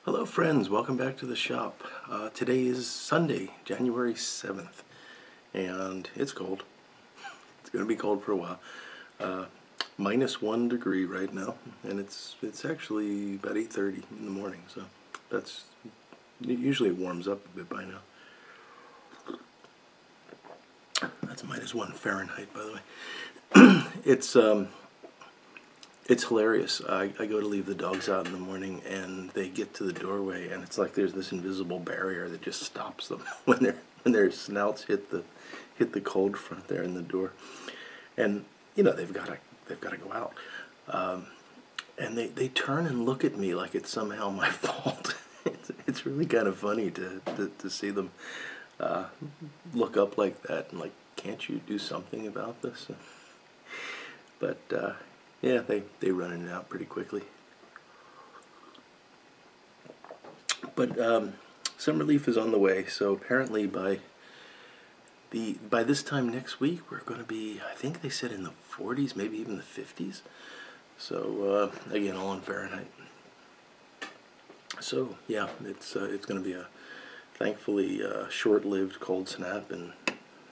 Hello friends, welcome back to the shop. Today is Sunday, January 7th, and it's cold. It's going to be cold for a while. -1 degree right now, and it's actually about 8:30 in the morning, so that's usually it warms up a bit by now. That's -1 Fahrenheit, by the way. It's hilarious. I go to leave the dogs out in the morning, and they get to the doorway, and it's like there's this invisible barrier that just stops them when their snouts hit the cold front there in the door, and you know they've got to go out, and they turn and look at me like it's somehow my fault. It's really kind of funny to see them look up like that and like, can't you do something about this? But yeah, they run in and out pretty quickly. But some relief is on the way. So apparently by this time next week we're going to be, I think they said in the 40s, maybe even the 50s. So again, all in Fahrenheit. So yeah, it's going to be a thankfully short-lived cold snap, and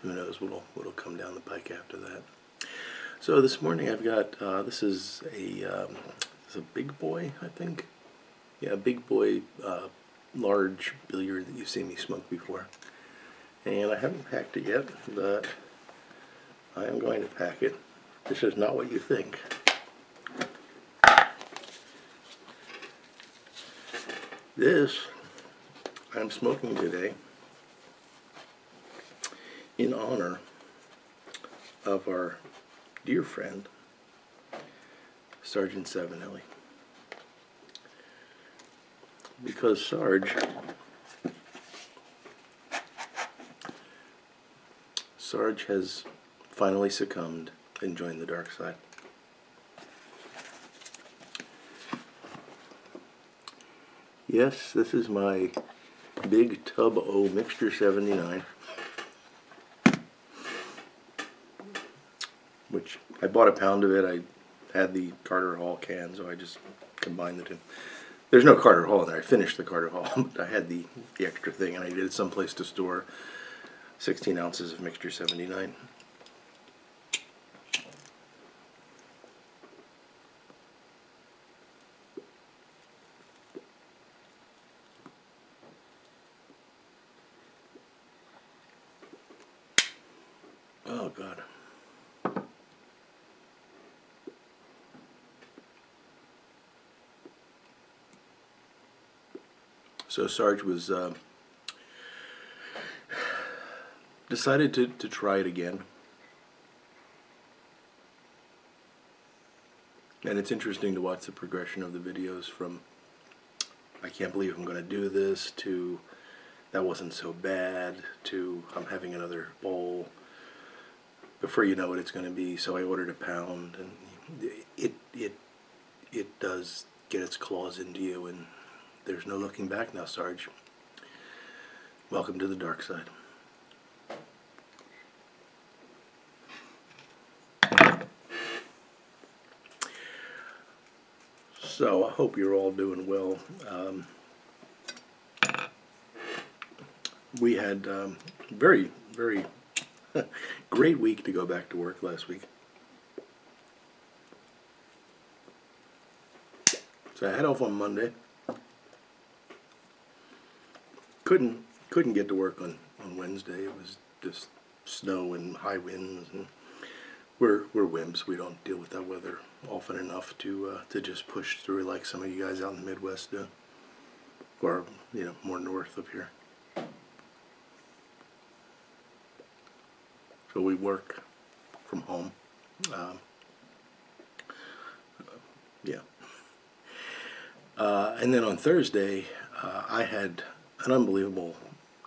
who knows what'll come down the pike after that. So this morning I've got, this is a big boy, I think. Yeah, big boy, large billiard that you've seen me smoke before. And I haven't packed it yet, but I am going to pack it. This is not what you think. This I'm smoking today in honor of our dear friend, Sergeant Savinelli. Because Sarge has finally succumbed and joined the dark side. Yes, this is my big tub O Mixture 79. Which I bought a pound of it. I had the Carter Hall can, so I just combined the two. There's no Carter Hall in there. I finished the Carter Hall, but I had the extra thing, and I needed someplace to store 16 ounces of Mixture 79. Oh, God. So Sarge was decided to try it again, and it's interesting to watch the progression of the videos from I can't believe I'm going to do this to that wasn't so bad to I'm having another bowl. Before you know what it's going to be, so I ordered a pound, and it does get its claws into you, and there's no looking back now, Sarge. Welcome to the dark side. So I hope you're all doing well. We had very great week to go back to work last week. So I had off on Monday. Couldn't get to work on Wednesday. It was just snow and high winds, and we're wimps. We don't deal with that weather often enough to just push through like some of you guys out in the Midwest do, or you know, more north of here. So we work from home. Yeah. And then on Thursday, I had an unbelievable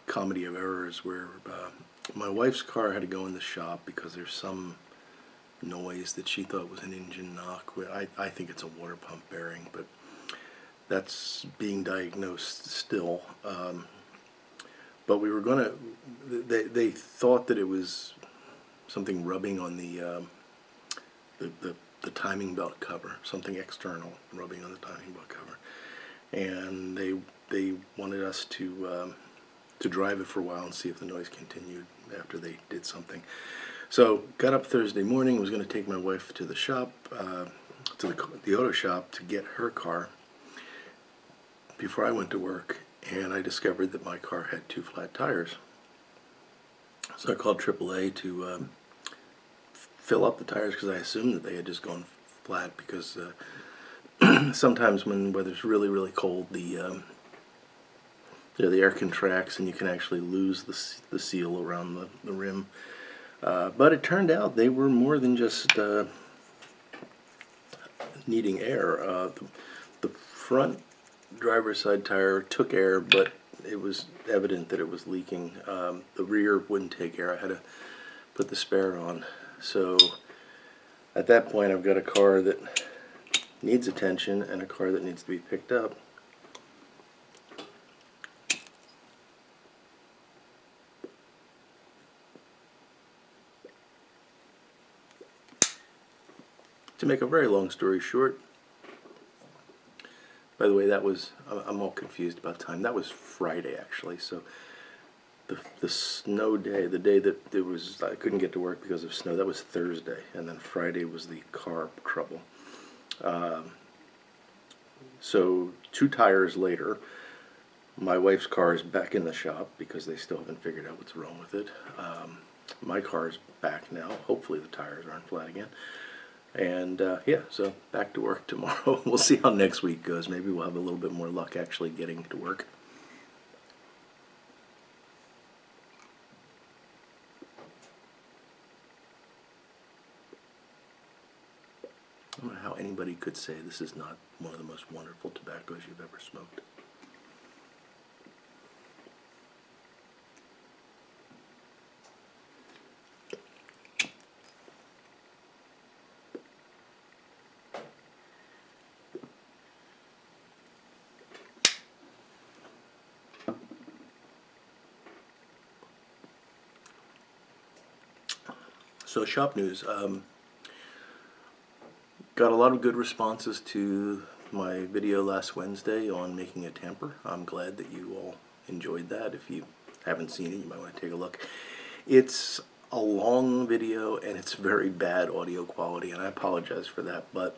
comedy of errors where my wife's car had to go in the shop because there's some noise that she thought was an engine knock. I think it's a water pump bearing, but that's being diagnosed still. But we were going to, they thought that it was something rubbing on the timing belt cover, something external rubbing on the timing belt cover. and they wanted us to drive it for a while and see if the noise continued after they did something. So got up Thursday morning, was going to take my wife to the shop, to the auto shop to get her car before I went to work, and I discovered that my car had 2 flat tires. So I called AAA to fill up the tires because I assumed that they had just gone flat, because sometimes when the weather's really, really cold, the air contracts and you can actually lose the seal around the rim. But it turned out they were more than just needing air. The front driver's side tire took air, but it was evident that it was leaking. The rear wouldn't take air. I had to put the spare on. So at that point, I've got a car that needs attention and a car that needs to be picked up. To make a very long story short, by the way, that was, I'm all confused about time. That was Friday, actually. So the snow day, the day that there was, I couldn't get to work because of snow, that was Thursday. And then Friday was the car trouble. So 2 tires later, my wife's car is back in the shop because they still haven't figured out what's wrong with it. My car is back now. Hopefully the tires aren't flat again. And yeah, so back to work tomorrow. We'll see how next week goes. Maybe we'll have a little bit more luck actually getting to work. I don't know how anybody could say this is not one of the most wonderful tobaccos you've ever smoked. So shop news. Got a lot of good responses to my video last Wednesday on making a tamper. I'm glad that you all enjoyed that. If you haven't seen it, you might want to take a look. It's a long video and it's very bad audio quality, and I apologize for that, but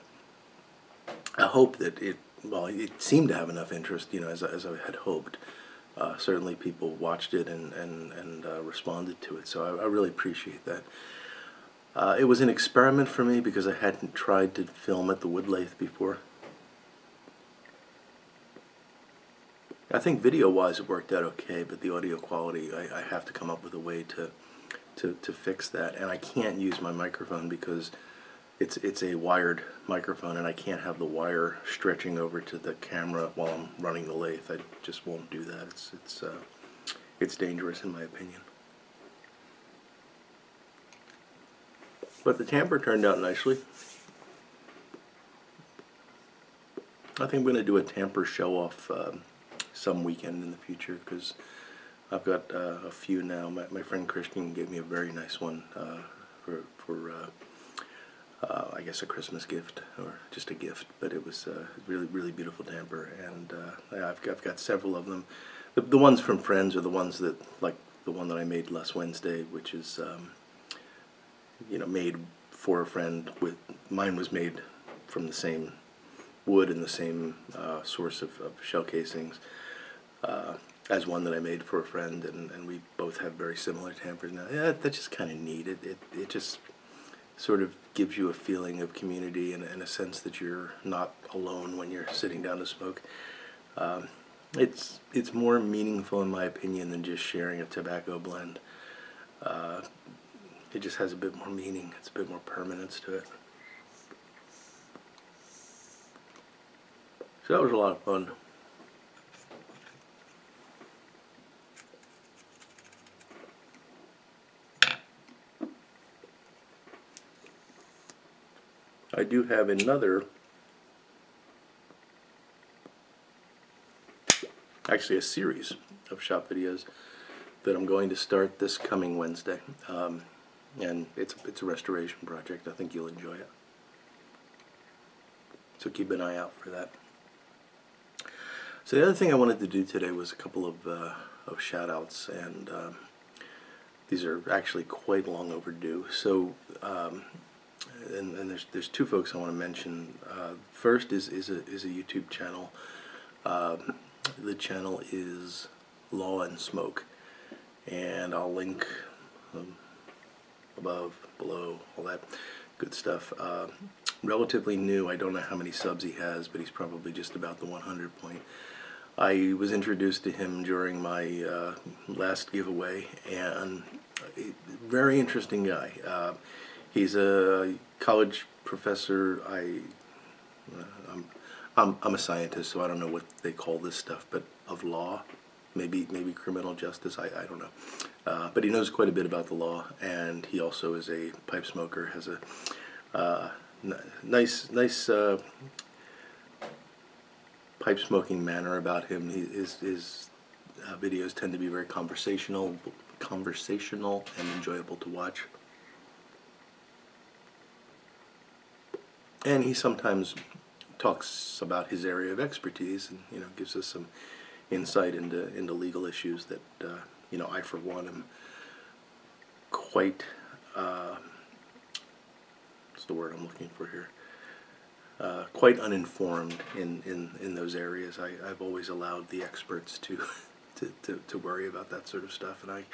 I hope that it seemed to have enough interest, you know, as I had hoped. Certainly people watched it and responded to it, so I really appreciate that. It was an experiment for me because I hadn't tried to film at the wood lathe before. I think video-wise it worked out okay, but the audio quality, I have to come up with a way to fix that. And I can't use my microphone because it's a wired microphone, and I can't have the wire stretching over to the camera while I'm running the lathe. I just won't do that. It's dangerous in my opinion. But the tamper turned out nicely. I think I'm going to do a tamper show-off some weekend in the future, because I've got a few now. My friend Christian gave me a very nice one for I guess a Christmas gift, or just a gift. But it was a really, really beautiful tamper, and I've got several of them. The ones from friends are the ones that, like the one that I made last Wednesday, which is you know, made for a friend. Mine was made from the same wood and the same source of shell casings as one that I made for a friend, and we both have very similar tampers now. Yeah, that's just kind of neat. It just sort of gives you a feeling of community and a sense that you're not alone when you're sitting down to smoke. It's more meaningful in my opinion than just sharing a tobacco blend. It just has a bit more meaning. It's a bit more permanence to it. So that was a lot of fun. I do have another, actually a series of shop videos that I'm going to start this coming Wednesday. And it's a restoration project. I think you'll enjoy it. So keep an eye out for that. So the other thing I wanted to do today was a couple of shout outs, and these are actually quite long overdue. So and there's two folks I want to mention. First is a YouTube channel. The channel is Law and Smoke, and I'll link above, below, all that good stuff. Relatively new. I don't know how many subs he has, but he's probably just about the 100 point. I was introduced to him during my last giveaway, and very interesting guy. He's a college professor. I'm a scientist, so I don't know what they call this stuff, but of law, maybe criminal justice. I don't know, but he knows quite a bit about the law, and he also is a pipe smoker. Has a nice pipe smoking manner about him. His videos tend to be very conversational and enjoyable to watch. And he sometimes talks about his area of expertise, and gives us some insight into legal issues that I, for one, am quite what's the word I'm looking for here? Quite uninformed in those areas. I've always allowed the experts to worry about that sort of stuff, and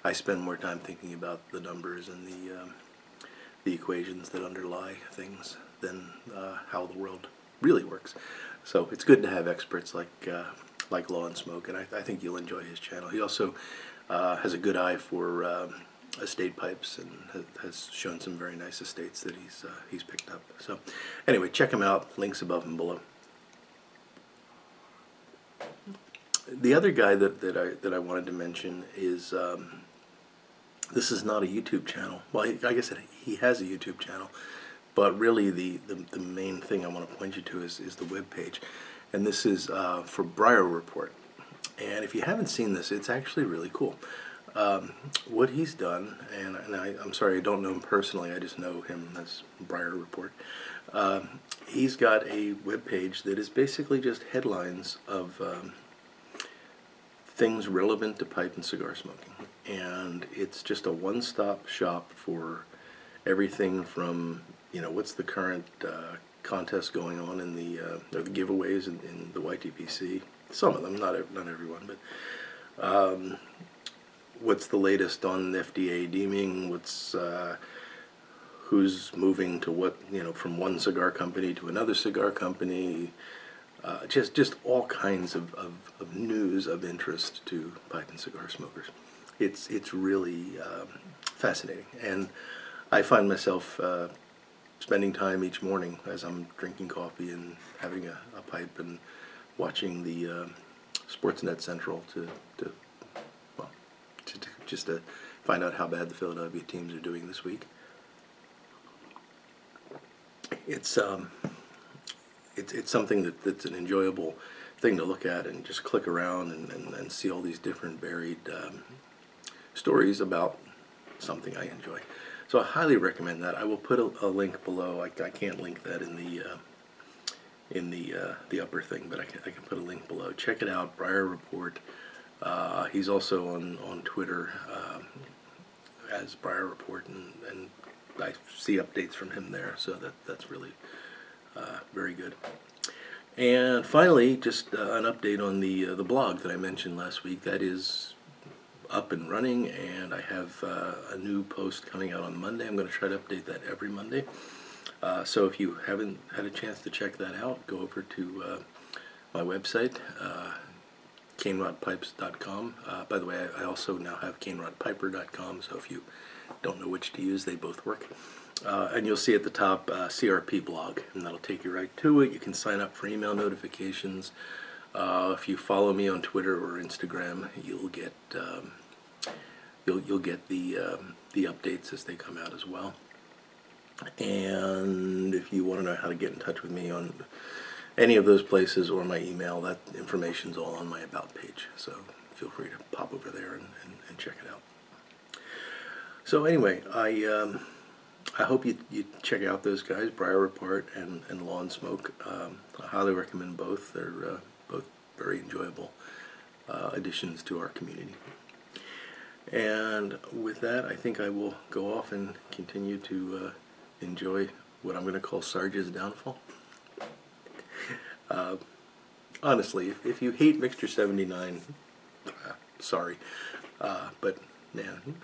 I spend more time thinking about the numbers and the equations that underlie things than how the world really works. So it's good to have experts like Law and Smoke, and I think you'll enjoy his channel. He also has a good eye for estate pipes, and has shown some very nice estates that he's picked up. So anyway, check him out. Links above and below. The other guy that I wanted to mention is this is not a YouTube channel. Well, I guess he has a YouTube channel, but really the main thing I want to point you to is the web page, and this is for Briar Report. And if you haven't seen this, it's actually really cool. What he's done, and I'm sorry I don't know him personally, I just know him as Briar Report. He's got a web page that is basically just headlines of things relevant to pipe and cigar smoking, and it's just a one-stop shop for everything from what's the current contest going on in the giveaways in the YTPC. Some of them, not everyone, but what's the latest on FDA deeming? What's who's moving to what, from one cigar company to another cigar company? Just all kinds of news of interest to pipe and cigar smokers. It's really fascinating, and I find myself spending time each morning as I'm drinking coffee and having a pipe and watching the Sportsnet Central to find out how bad the Philadelphia teams are doing this week. It's something that's an enjoyable thing to look at and just click around and see all these different varied stories about something I enjoy. So I highly recommend that. I will put a link below. I can't link that in the upper thing, but I can put a link below. Check it out, Briar Report. He's also on Twitter as Briar Report, and I see updates from him there, so that's really very good. And finally, just an update on the blog that I mentioned last week. That is up and running, and I have a new post coming out on Monday. I'm going to try to update that every Monday. So if you haven't had a chance to check that out, go over to my website, canerodpipes.com. By the way, I also now have canerodpiper.com, so if you don't know which to use, they both work. And you'll see at the top CRP blog, and that'll take you right to it. You can sign up for email notifications. If you follow me on Twitter or Instagram, you'll get the updates as they come out as well. And if you want to know how to get in touch with me on any of those places or my email, that information's all on my About page. So feel free to pop over there and check it out. So anyway, I hope you check out those guys, Briar Report and Law and Smoke. I highly recommend both. They're both very enjoyable additions to our community. And with that, I think I will go off and continue to enjoy what I'm going to call Sarge's downfall. Honestly, if you hate Mixture 79, sorry, but man,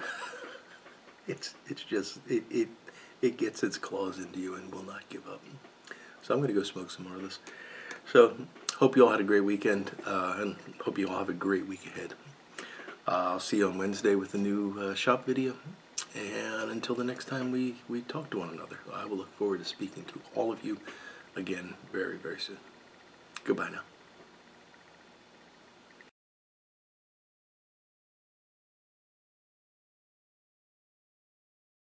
it's just it gets its claws into you and will not give up. So I'm going to go smoke some more of this. So hope you all had a great weekend, and hope you all have a great week ahead. I'll see you on Wednesday with a new shop video. And until the next time we talk to one another, I will look forward to speaking to all of you again very, very soon. Goodbye now.